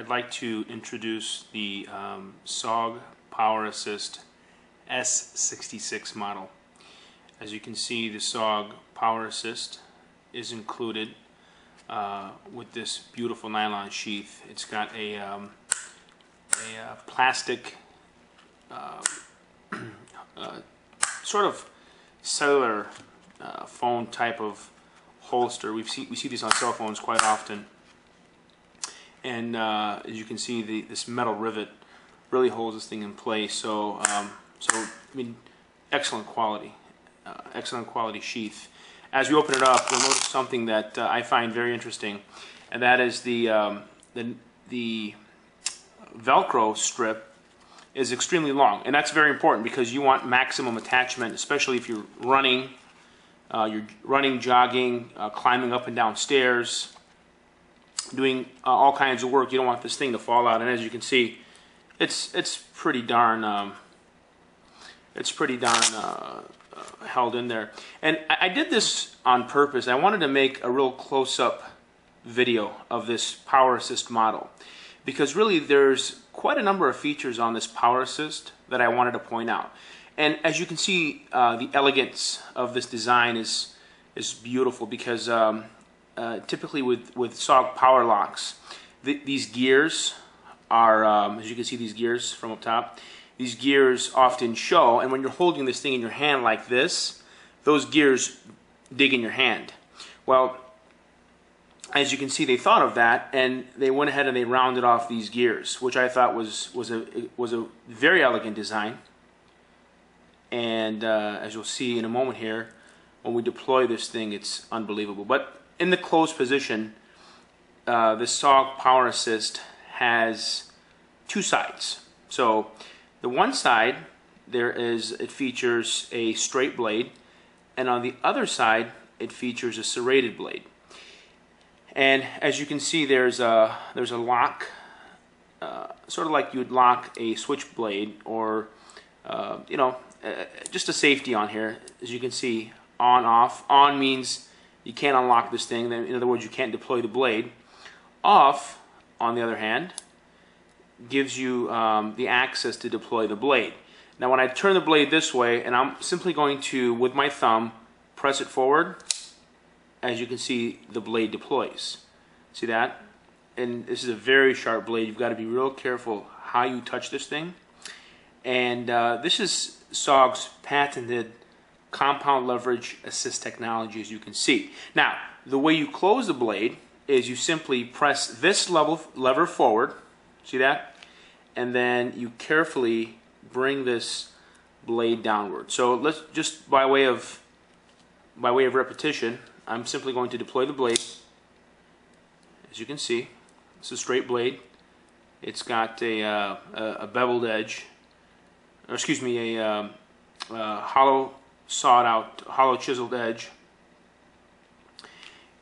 I'd like to introduce the SOG PowerAssist S66 model. As you can see, the SOG PowerAssist is included with this beautiful nylon sheath. It's got a plastic sort of cellular phone type of holster. We see these on cell phones quite often. And as you can see, this metal rivet really holds this thing in place. So, I mean, excellent quality sheath. As we open it up, you'll notice something that I find very interesting, and that is the Velcro strip is extremely long, and that's very important because you want maximum attachment, especially if you're running, jogging, climbing up and down stairs, doing all kinds of work. You don't want this thing to fall out, and as you can see, it's pretty darn held in there. And I did this on purpose. I wanted to make a real close-up video of this PowerAssist model because really there's quite a number of features on this PowerAssist that I wanted to point out. And as you can see, the elegance of this design is beautiful because typically with SOG power locks, these gears are, as you can see, these gears from up top, these gears often show, and when you're holding this thing in your hand like this, those gears dig in your hand. Well, as you can see, they thought of that, and they went ahead and they rounded off these gears, which I thought was a very elegant design. And as you'll see in a moment here, when we deploy this thing, it's unbelievable. But in the closed position, the SOG PowerAssist has two sides. So the one side, it features a straight blade, and on the other side, it features a serrated blade. And as you can see, there's a lock, sort of like you'd lock a switchblade, or just a safety on here. As you can see, on, off. On means you can't unlock this thing. In other words, you can't deploy the blade. Off, on the other hand, gives you the access to deploy the blade. Now when I turn the blade this way, and I'm simply going to, with my thumb, press it forward, as you can see, the blade deploys. See that? And this is a very sharp blade. You've got to be real careful how you touch this thing. And this is SOG's patented compound leverage assist technology, as you can see. Now, the way you close the blade is you simply press this lever forward. See that? And then you carefully bring this blade downward. So let's just by way of repetition, I'm simply going to deploy the blade. As you can see, it's a straight blade. It's got a beveled edge, or excuse me, a hollow chiseled edge.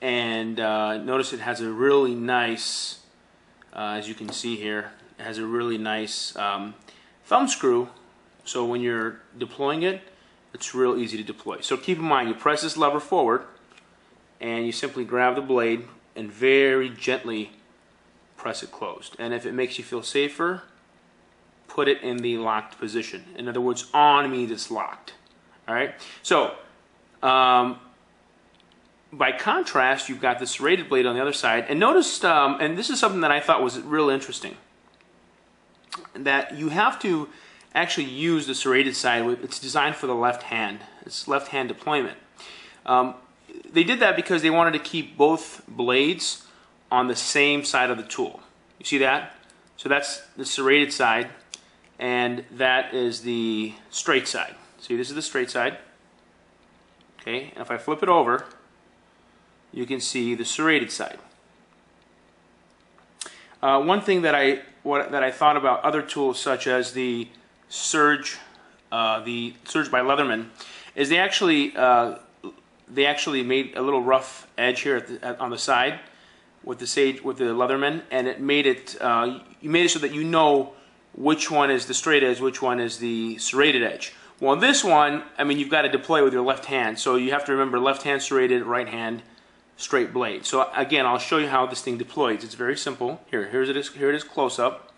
And notice it has a really nice, as you can see here, it has a really nice thumb screw, so when you're deploying it, it's real easy to deploy. So keep in mind, you press this lever forward, and you simply grab the blade and very gently press it closed. And if it makes you feel safer, put it in the locked position. In other words, on means it's locked. All right. So by contrast, you've got the serrated blade on the other side, and notice, and this is something that I thought was real interesting, that you have to actually use the serrated side. It's designed for the left hand. It's left hand deployment. They did that because they wanted to keep both blades on the same side of the tool. You see that? So that's the serrated side, and that is the straight side. See, this is the straight side. Okay, and if I flip it over, you can see the serrated side. One thing that I thought about other tools, such as the Surge by Leatherman, is they actually made a little rough edge here on the side with the Leatherman, and it made it you made it so that you know which one is the straight edge, which one is the serrated edge. Well, this one, I mean, you've got to deploy with your left hand, so you have to remember left hand serrated, right hand straight blade. So again, I'll show you how this thing deploys. It's very simple. Here it is close up.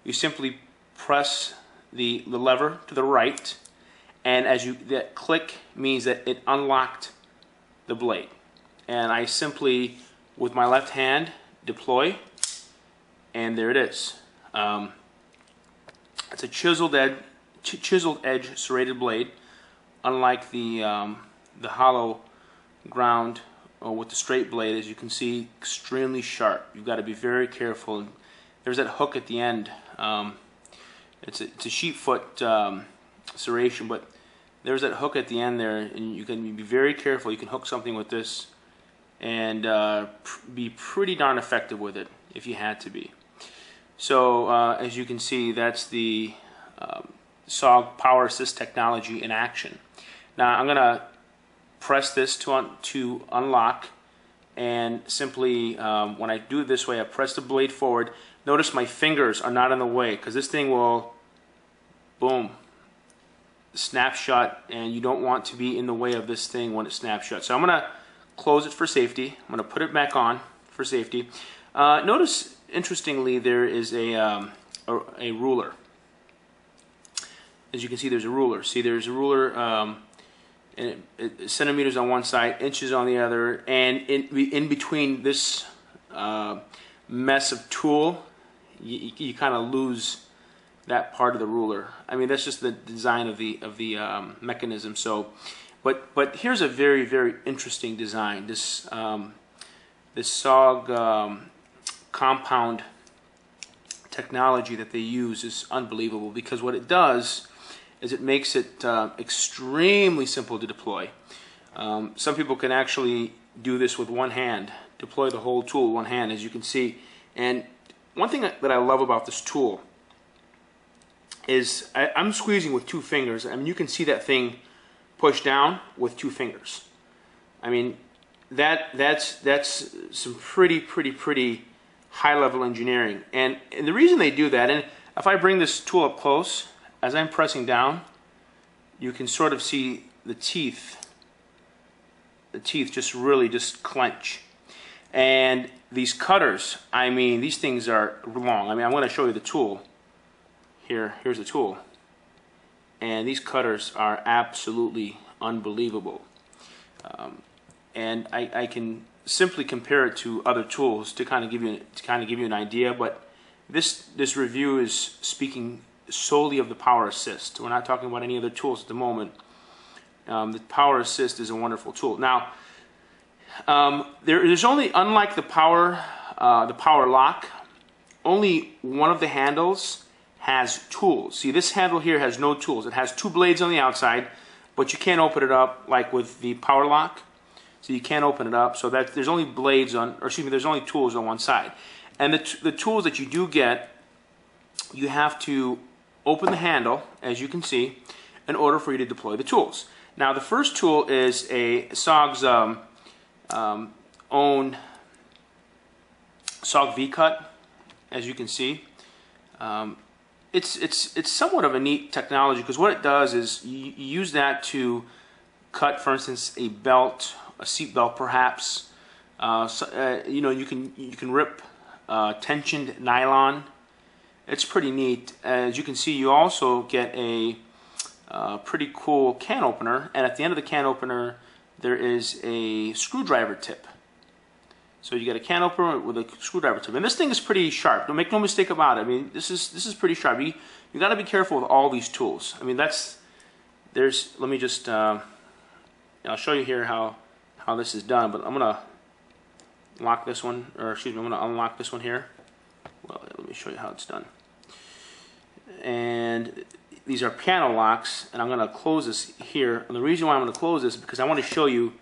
You simply press the lever to the right, and that click means that it unlocked the blade. And I simply, with my left hand, deploy, and there it is. It's a chiseled edge serrated blade, unlike the hollow ground with the straight blade. As you can see, extremely sharp. You've got to be very careful. There's that hook at the end. It's a sheep foot serration, but there's that hook at the end there, and you can be very careful. You can hook something with this and be pretty darn effective with it if you had to be. So as you can see, that's the SOG PowerAssist technology in action. Now I'm going to press this to unlock, and simply when I do it this way, I press the blade forward. Notice my fingers are not in the way, because this thing will, boom, snap shut, and you don't want to be in the way of this thing when it snaps shut. So I'm going to close it for safety. I'm going to put it back on for safety. Notice, interestingly, there is a ruler. As you can see, there's a ruler. See, there's a ruler, centimeters on one side, inches on the other, and in between this mess of tool, you kind of lose that part of the ruler. I mean, that's just the design of the mechanism. So, but here's a very, very interesting design. This SOG compound technology that they use is unbelievable, because what it does is it makes it extremely simple to deploy. Some people can actually do this with one hand, deploy the whole tool with one hand, as you can see. And one thing that I love about this tool is I'm squeezing with 2 fingers. I mean, you can see that thing push down with 2 fingers. I mean, that's some pretty high-level engineering. And the reason they do that, and if I bring this tool up close, as I'm pressing down, you can sort of see the teeth just really clench. And these cutters, I mean, these things are long. I mean, I'm going to show you the tool. Here's the tool. And these cutters are absolutely unbelievable. And I can simply compare it to other tools to kind of give you an idea. But this review is speaking solely of the PowerAssist. We're not talking about any other tools at the moment. The PowerAssist is a wonderful tool. Now, there's only, unlike the PowerLock, only one of the handles has tools. See, this handle here has no tools. It has 2 blades on the outside, but you can't open it up like with the PowerLock. So you can't open it up. So that there's only blades on, or excuse me, there's only tools on one side. And the tools that you do get, you have to open the handle, as you can see, in order for you to deploy the tools. Now, the first tool is a SOG's own SOG V-cut, as you can see. It's somewhat of a neat technology, because what it does is you use that to cut, for instance, a belt, a seat belt, perhaps. You know, you can rip tensioned nylon. It's pretty neat. As you can see, you also get a pretty cool can opener, and at the end of the can opener there is a screwdriver tip. So you get a can opener with a screwdriver tip, and this thing is pretty sharp. Don't make no mistake about it. I mean, this is pretty sharp. You got to be careful with all these tools. I mean, let me just I'll show you here how this is done. But I'm gonna lock this one, or excuse me, I'm gonna unlock this one here. Well, let me show you how it's done. And these are piano locks, and I'm going to close this here. And the reason why I'm going to close this is because I want to show you